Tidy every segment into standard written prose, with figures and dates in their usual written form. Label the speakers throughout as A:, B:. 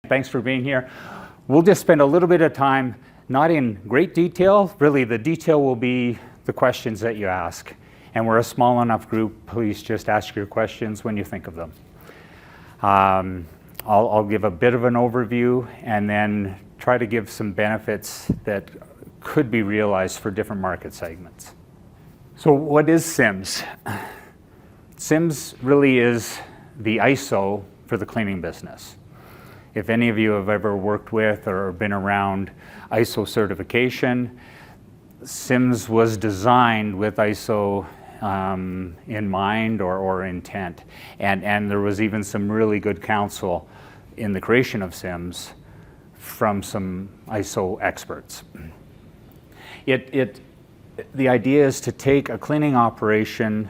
A: Thanks for being here. We'll just spend a little bit of time, not in great detail. Really, the detail will be the questions that you ask. And we're a small enough group. Please just ask your questions when you think of them. I'll give a bit of an overview and then try to give some benefits that could be realized for different market segments. So what is CIMS? CIMS really is the ISO for the cleaning business. If any of you have ever worked with or been around ISO certification, CIMS was designed with ISO in mind or intent. And there was even some really good counsel in the creation of CIMS from some ISO experts. The idea is to take a cleaning operation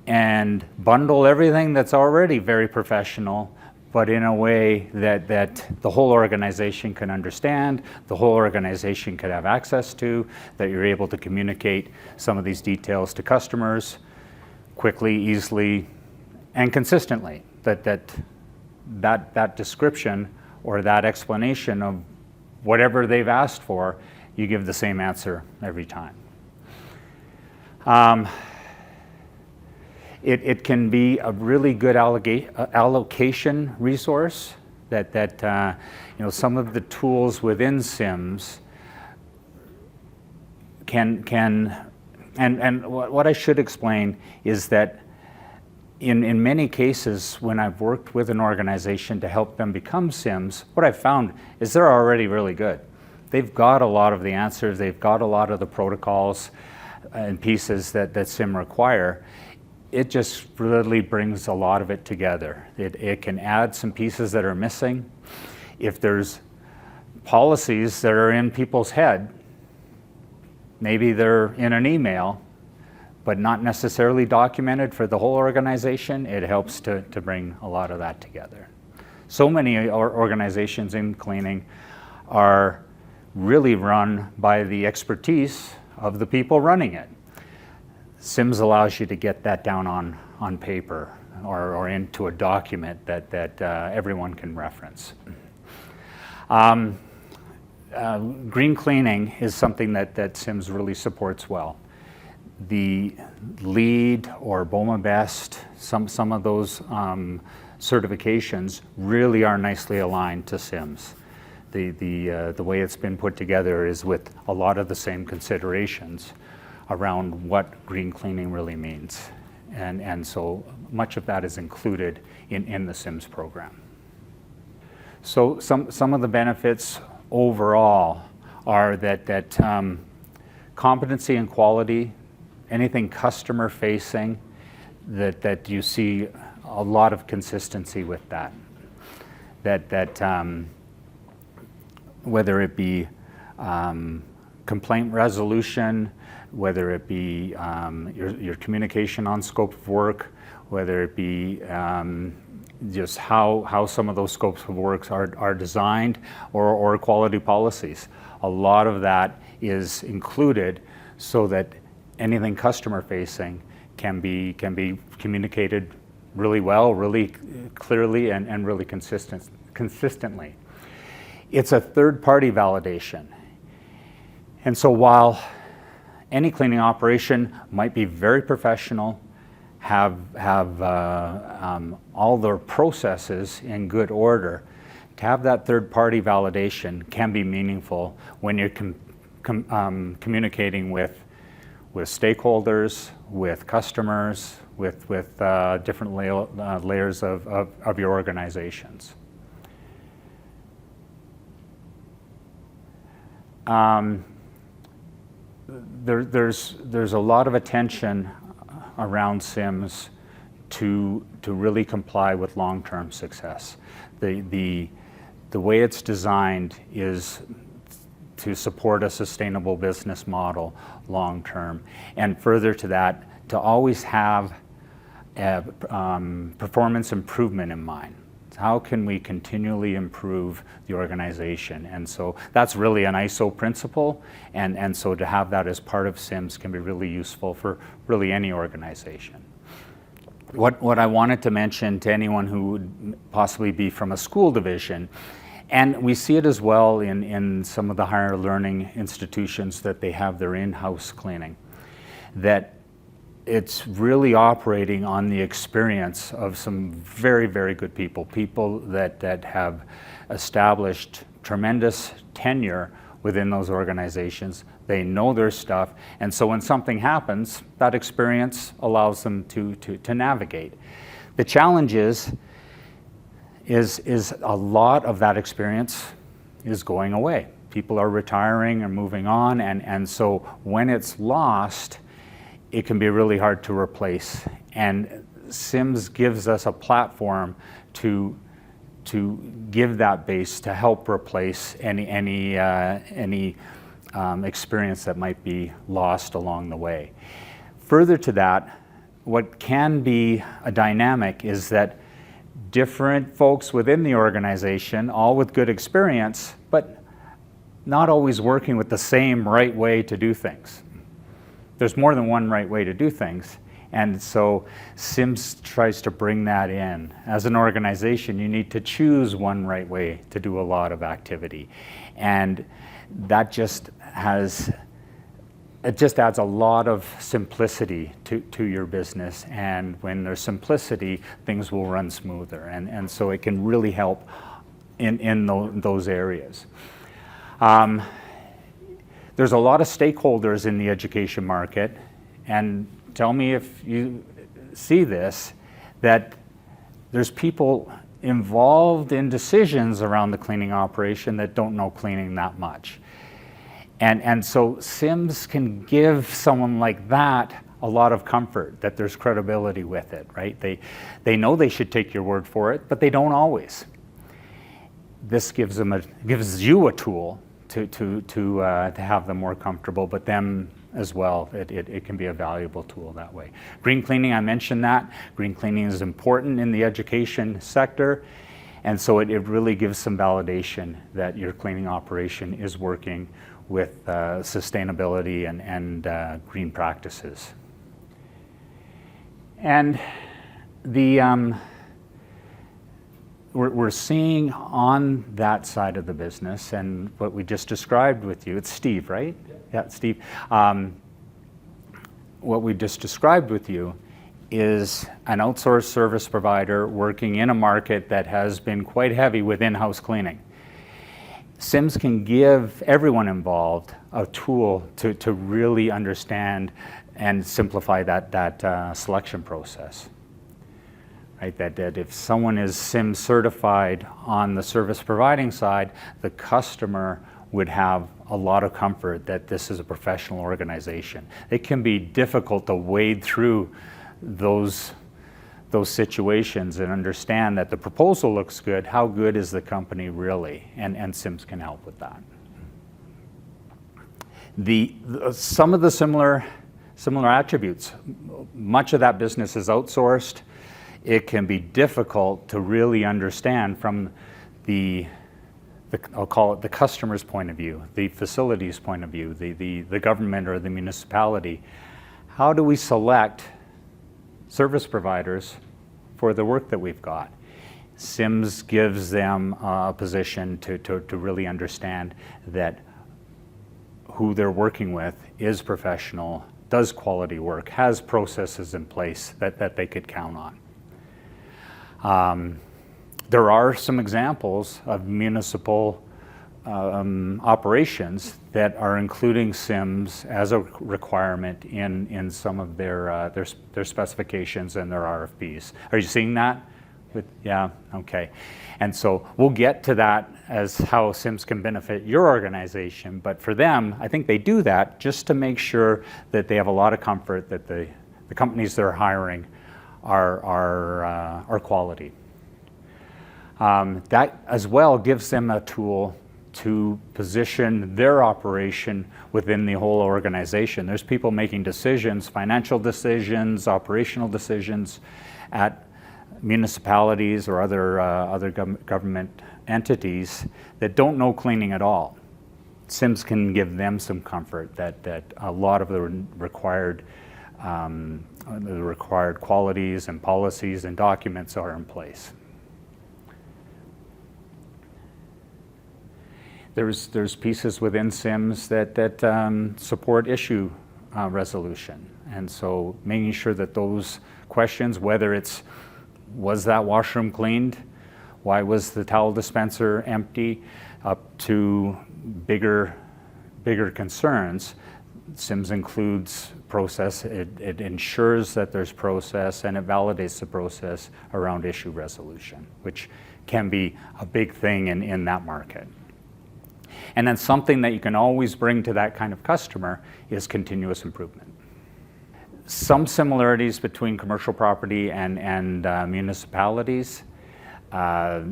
A: and bundle everything that's already very professional, but in a way that the whole organization can understand, the whole organization can have access to, that you're able to communicate some of these details to customers quickly, easily, and consistently. That description or that explanation of whatever they've asked for, you give the same answer every time. It can be a really good allocation resource that some of the tools within CIMS and what I should explain is that in many cases when I've worked with an organization to help them become CIMS, what I've found is they're already really good. They've got a lot of the answers, they've got a lot of the protocols and pieces that CIM require. It just really brings a lot of it together. It can add some pieces that are missing. If there's policies that are in people's head, maybe they're in an email, but not necessarily documented for the whole organization, it helps to bring a lot of that together. So many organizations in cleaning are really run by the expertise of the people running it. CIMS allows you to get that down on paper or into a document that everyone can reference. Green cleaning is something that CIMS really supports well. The LEED or BOMA Best, some of those certifications really are nicely aligned to CIMS. The way it's been put together is with a lot of the same considerations around what green cleaning really means. And so much of that is included in the CIMS program. So some of the benefits overall are that competency and quality, anything customer facing, that you see a lot of consistency with that. Whether it be complaint resolution, whether it be your communication on scope of work, whether it be just how some of those scopes of works are designed, or quality policies. A lot of that is included so that anything customer facing can be communicated really well, really clearly, and really consistently. It's a third-party validation. And so while any cleaning operation might be very professional, have all their processes in good order, to have that third-party validation can be meaningful when you're communicating with stakeholders, with customers, with different layers of your organizations. There's a lot of attention around CIMS to really comply with long-term success. The way it's designed is to support a sustainable business model long-term, and further to that, to always have performance improvement in mind. How can we continually improve the organization? And so that's really an ISO principle, and so to have that as part of CIMS can be really useful for really any organization. What I wanted to mention to anyone who would possibly be from a school division, and we see it as well in some of the higher learning institutions that they have their in-house cleaning, that it's really operating on the experience of some very, very good people that have established tremendous tenure within those organizations. They know their stuff, and so when something happens, that experience allows them to navigate. The challenge is a lot of that experience is going away. People are retiring or moving on, and so when it's lost, it can be really hard to replace. And CIMS gives us a platform to give that base to help replace any experience that might be lost along the way. Further to that, what can be a dynamic is that different folks within the organization, all with good experience, but not always working with the same right way to do things. There's more than one right way to do things. And so CIMS tries to bring that in. As an organization, you need to choose one right way to do a lot of activity. And that just adds a lot of simplicity to your business. And when there's simplicity, things will run smoother. And so it can really help in those areas. There's a lot of stakeholders in the education market, and tell me if you see this, that there's people involved in decisions around the cleaning operation that don't know cleaning that much. And so CIMS can give someone like that a lot of comfort, that there's credibility with it, right? They know they should take your word for it, but they don't always. This gives you a tool to have them more comfortable, but them as well. It can be a valuable tool that way. Green cleaning, I mentioned that. Green cleaning is important in the education sector, and so it really gives some validation that your cleaning operation is working with sustainability and green practices. And we're seeing on that side of the business, and what we just described with you, it's Steve, right? Yeah, Steve. What we just described with you is an outsourced service provider working in a market that has been quite heavy with in-house cleaning. CIMS can give everyone involved a tool to really understand and simplify that selection process. Right, that if someone is CIMS certified on the service providing side, the customer would have a lot of comfort that this is a professional organization. It can be difficult to wade through those situations and understand that the proposal looks good. How good is the company really? And CIMS can help with that. Some of the similar attributes. Much of that business is outsourced. It can be difficult to really understand from I'll call it the customer's point of view, the facility's point of view, the government or the municipality. How do we select service providers for the work that we've got? CIMS gives them a position to really understand that who they're working with is professional, does quality work, has processes in place that they could count on. There are some examples of municipal operations that are including CIMS as a requirement in some of their specifications and their RFPs. Are you seeing that? Yeah, okay. And so we'll get to that as how CIMS can benefit your organization, but for them, I think they do that just to make sure that they have a lot of comfort that the companies they're hiring are quality. That as well gives them a tool to position their operation within the whole organization. There's people making decisions, financial decisions, operational decisions at municipalities or other government entities that don't know cleaning at all. CIMS can give them some comfort that a lot of the required The required qualities and policies and documents are in place. There's pieces within CIMS that support issue resolution. And so making sure that those questions, whether it's, was that washroom cleaned? Why was the towel dispenser empty? Up to bigger concerns, CIMS includes process. It ensures that there's process, and it validates the process around issue resolution, which can be a big thing in that market. And then something that you can always bring to that kind of customer is continuous improvement. Some similarities between commercial property and municipalities. A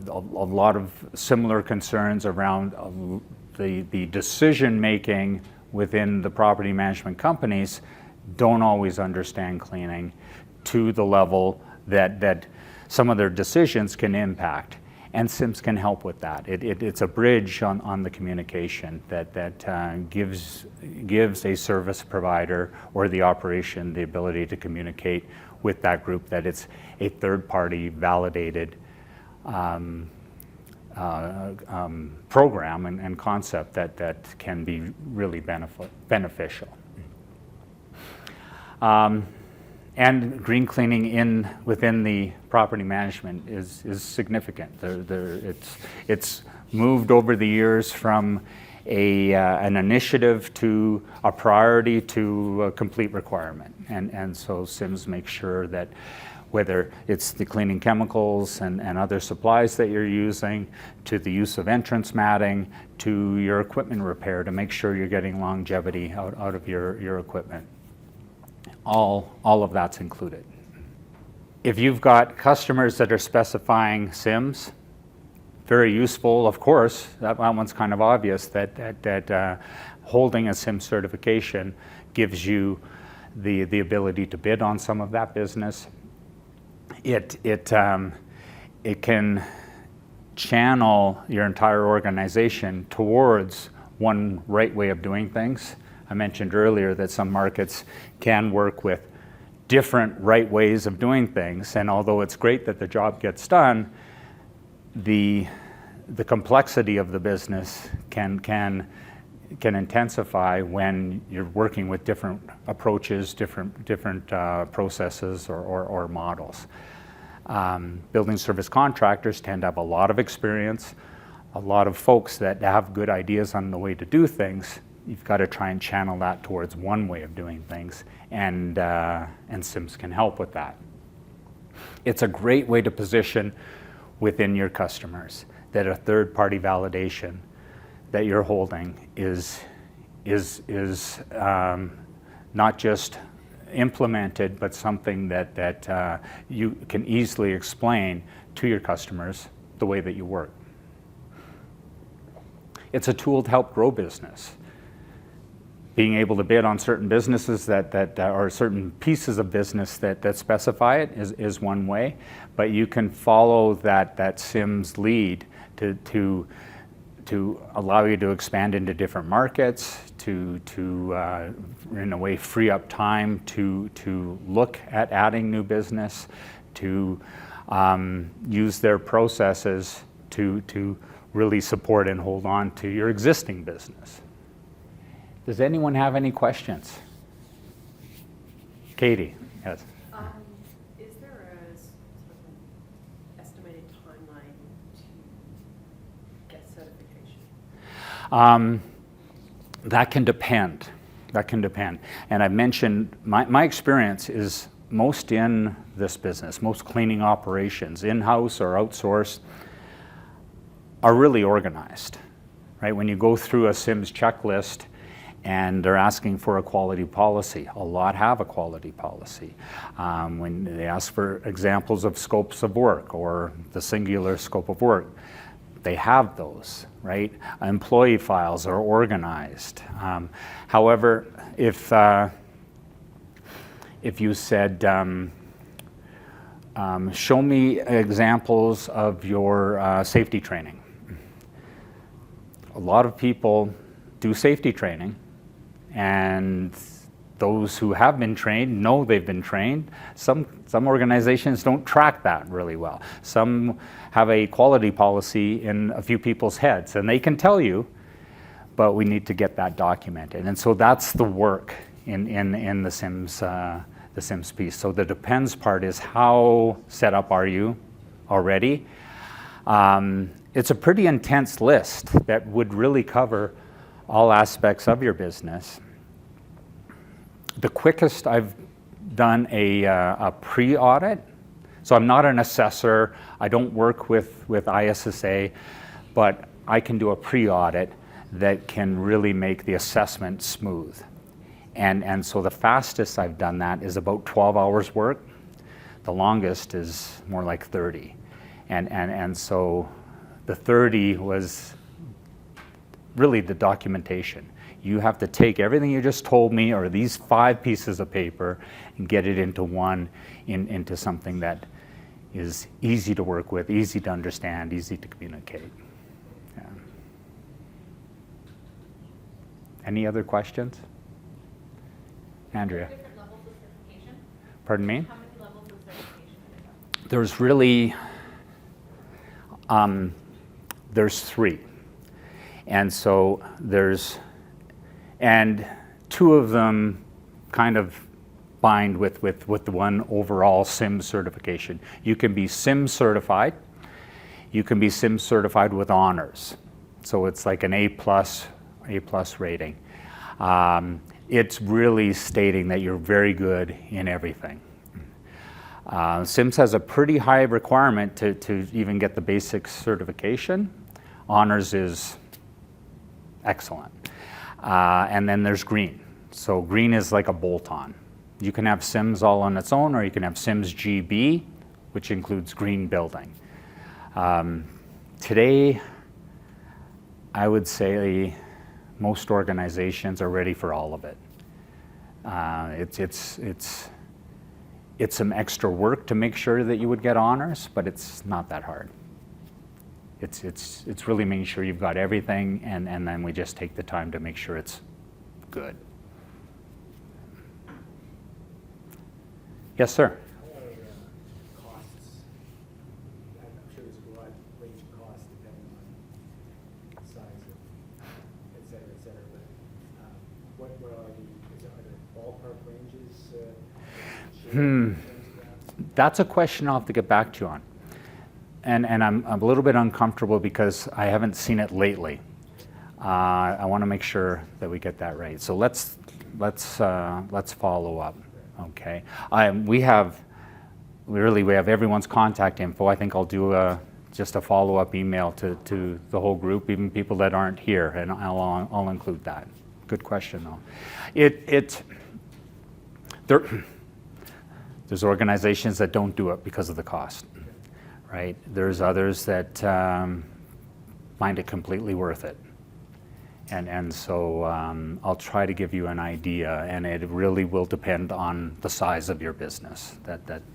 A: lot of similar concerns around the decision making within the property management companies don't always understand cleaning to the level that some of their decisions can impact. And CIMS can help with that. It's a bridge on the communication that gives a service provider or the operation the ability to communicate with that group that it's a third-party validated program and concept that can be really beneficial. And green cleaning within the property management is significant. It's moved over the years from an initiative to a priority to a complete requirement. And so CIMS makes sure that whether it's the cleaning chemicals and other supplies that you're using, to the use of entrance matting, to your equipment repair, to make sure you're getting longevity out of your equipment. All of that's included. If you've got customers that are specifying CIMS, very useful, of course. That one's kind of obvious that holding a CIMS certification gives you the ability to bid on some of that business. It can channel your entire organization towards one right way of doing things. I mentioned earlier that some markets can work with different right ways of doing things, and although it's great that the job gets done, the complexity of the business can intensify when you're working with different approaches, different processes or models. Building service contractors tend to have a lot of experience, a lot of folks that have good ideas on the way to do things. You've got to try and channel that towards one way of doing things, and CIMS can help with that. It's a great way to position within your customers that a third-party validation that you're holding is not just implemented, but something that you can easily explain to your customers the way that you work. It's a tool to help grow business. Being able to bid on certain businesses that or certain pieces of business that specify it is one way, but you can follow that CIMS lead to allow you to expand into different markets, to in a way free up time to look at adding new business, to use their processes to really support and hold on to your existing business. Does anyone have any questions? Katie, yes.
B: Is there a sort of estimated timeline to get certification?
A: That can depend. And I've mentioned, my experience is most in this business, most cleaning operations, in-house or outsourced, are really organized, right? When you go through a CIMS checklist, and they're asking for a quality policy. A lot have a quality policy. When they ask for examples of scopes of work or the singular scope of work, they have those, right? Employee files are organized. However, if you said, show me examples of your safety training. A lot of people do safety training, and those who have been trained know they've been trained. Some organizations don't track that really well. Some have a quality policy in a few people's heads, and they can tell you, but we need to get that documented. And so that's the work in the CIMS piece. So the depends part is how set up are you already? It's a pretty intense list that would really cover all aspects of your business. The quickest I've done a pre-audit. So I'm not an assessor. I don't work with ISSA, but I can do a pre-audit that can really make the assessment smooth. And so the fastest I've done that is about 12 hours work. The longest is more like 30. And so the 30 was really the documentation. You have to take everything you just told me, or these 5 pieces of paper, and get it into into something that is easy to work with, easy to understand, easy to communicate. Yeah. Any other questions? Andrea?
C: Different levels of certification?
A: Pardon me?
C: How many levels of certification?
A: There's really, there's 3. And so and 2 of them kind of bind with the one overall CIMS certification. You can be CIMS certified. You can be CIMS certified with honors. So it's like an A+ rating. It's really stating that you're very good in everything. CIMS has a pretty high requirement to even get the basic certification. Honors is excellent. And then there's green. So green is like a bolt-on. You can have CIMS all on its own, or you can have CIMS GB, which includes green building. Today, I would say most organizations are ready for all of it. It's some extra work to make sure that you would get honors, but it's not that hard. It's really making sure you've got everything, and then we just take the time to make sure it's good. Yes, sir.
D: How are costs? I'm sure there's a broad range of costs depending on size of, et cetera, but what are there ballpark ranges? In terms of that?
A: That's a question I'll have to get back to you on. And I'm a little bit uncomfortable because I haven't seen it lately. I want to make sure that we get that right. So let's follow up. Okay. We have everyone's contact info. I think I'll do just a follow-up email to the whole group, even people that aren't here, and I'll include that. Good question, though. There's organizations that don't do it because of the cost. Right? There's others that find it completely worth it. And so I'll try to give you an idea, and it really will depend on the size of your business.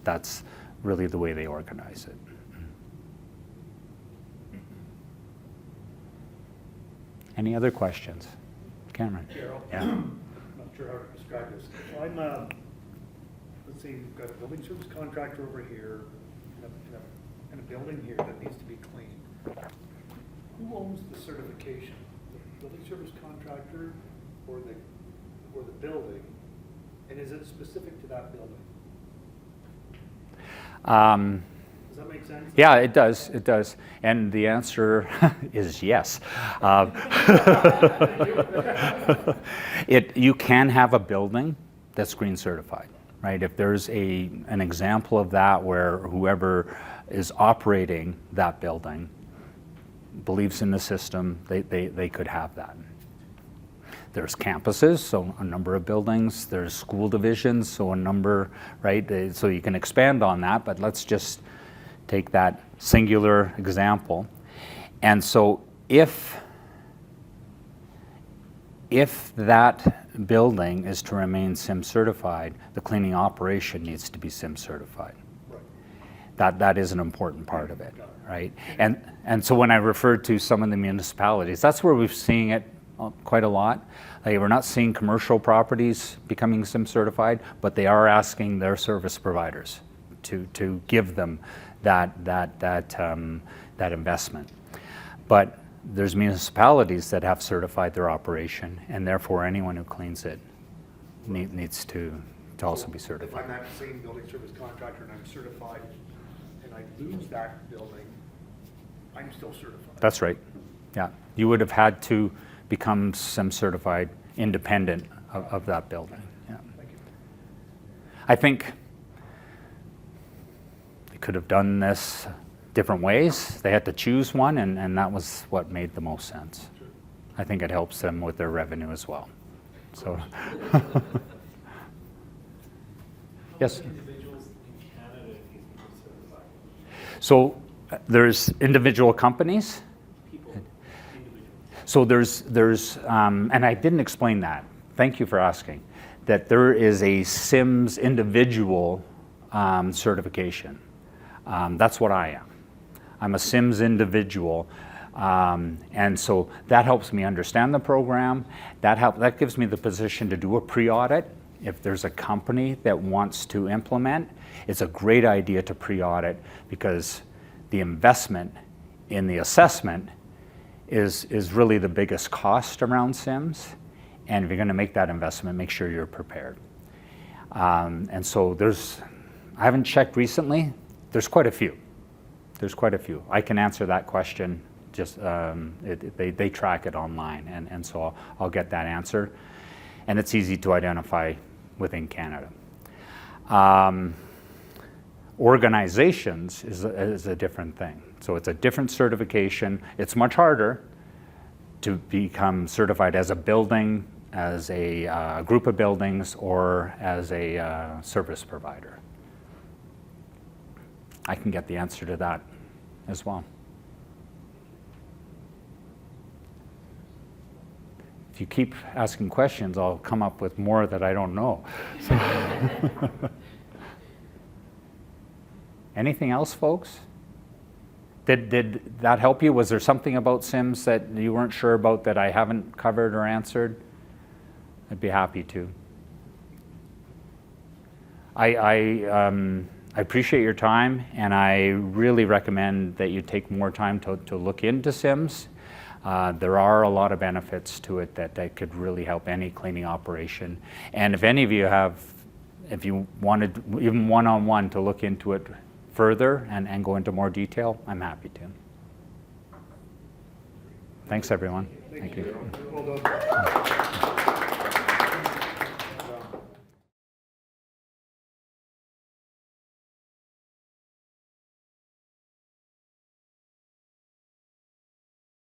A: That's really the way they organize it. Any other questions? Cameron?
E: Carol?
A: Yeah.
E: I'm not sure how to describe this. Well, let's see, we've got a building service contractor over here, and a building here that needs to be cleaned. Who owns the certification? The building service contractor or the building? And is it specific to that building? Does that make sense?
A: Yeah, it does. It does. And the answer is yes. You can have a building that's green certified, right? If there's an example of that where whoever is operating that building believes in the system, they could have that. There's campuses, so a number of buildings. There's school divisions, so a number, right? So you can expand on that, but let's just take that singular example. And so if that building is to remain CIMS certified, the cleaning operation needs to be CIMS certified.
E: Right.
A: That is an important part of it, right? And so when I referred to some of the municipalities, that's where we're seeing it quite a lot. Like, we're not seeing commercial properties becoming CIMS certified, but they are asking their service providers to give them that investment. But there's municipalities that have certified their operation, and therefore anyone who cleans it needs to also be
E: If
A: certified.
E: I'm that same building service contractor and I'm certified, and I lose that building, I'm still certified.
A: That's right. Yeah, you would have had to become CIMS certified independent of that building. Yeah.
E: Thank you.
A: I think they could have done this different ways. They had to choose one, and that was what made the most sense.
E: Sure.
A: I think it helps them with their revenue as well. So, yes.
F: How many individuals in Canada need to be certified?
A: So there's individual companies.
F: People, individuals.
A: So there's and I didn't explain that. Thank you for asking. That there is a CIMS individual certification. That's what I am. I'm a CIMS individual, and so that helps me understand the program. That gives me the position to do a pre-audit. If there's a company that wants to implement, it's a great idea to pre-audit, because the investment in the assessment is really the biggest cost around CIMS. And if you're going to make that investment, make sure you're prepared. And so I haven't checked recently. There's quite a few. There's quite a few. I can answer that question. Just they track it online, and so I'll get that answer. And it's easy to identify within Canada. Organizations is a different thing. So it's a different certification. It's much harder to become certified as a building, as a group of buildings, or as a service provider. I can get the answer to that as well. If you keep asking questions, I'll come up with more that I don't know. So anything else, folks? Did that help you? Was there something about CIMS that you weren't sure about that I haven't covered or answered? I'd be happy to. I appreciate your time, and I really recommend that you take more time to look into CIMS. There are a lot of benefits to it that could really help any cleaning operation. And if any of you if you wanted even one-on-one to look into it further and go into more detail, I'm happy to. Thanks, everyone.
E: Thank you. Well done.